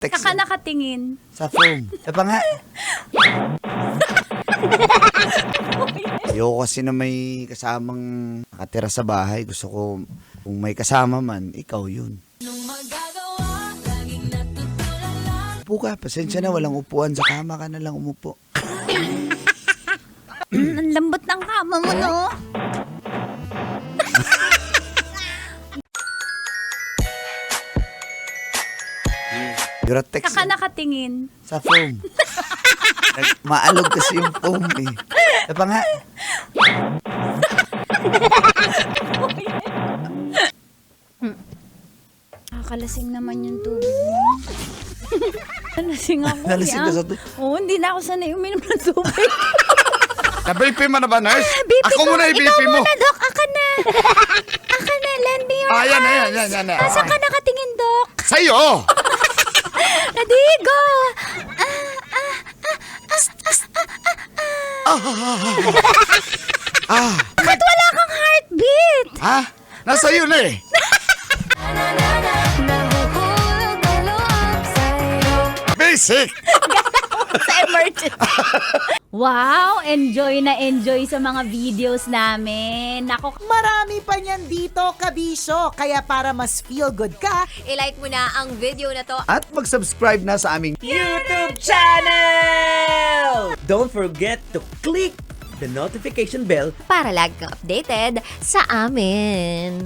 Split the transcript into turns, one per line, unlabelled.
Text
Saka nakatingin.
sa phone. Pa nga. Ayoko kasi na may kasamang nakatira sa bahay. Gusto ko, kung may kasama man, ikaw yun. Upo ka, pasensya na, walang upuan. Sa kama ka na lang umupo.
Ang lambot ng kama mo, no?
You're a text
Saka nakatingin.
sa phone. Maalog kasi yung phone eh. Pa nga.
Nakakalasing naman yung tubig mo. Nalasing ako.
Nalasing ka sa tubig?
Oo, hindi na ako sanay uminom ng tubig.
Na-BP mo na ba, nurse?
BP
Ako
ko.
muna i-BP
Ikaw
mo.
muna, Dok. Aka na. Aka na. Lend me your
Yan
hands.
na.
Saan ka nakatingin, Dok?
Sa'yo!
Ready, go! Bakit wala kang heartbeat?
Ha? Nasa'yo na eh. Basic!
Sa emergency. Wow, enjoy na enjoy sa mga videos namin. Nako,
Marami pa niyan dito, kabisyo. Kaya para mas feel good ka,
I-like mo na ang video na to.
At mag-subscribe na sa aming
YouTube channel! Don't forget to click the notification bell
Para lagi kang updated sa amin.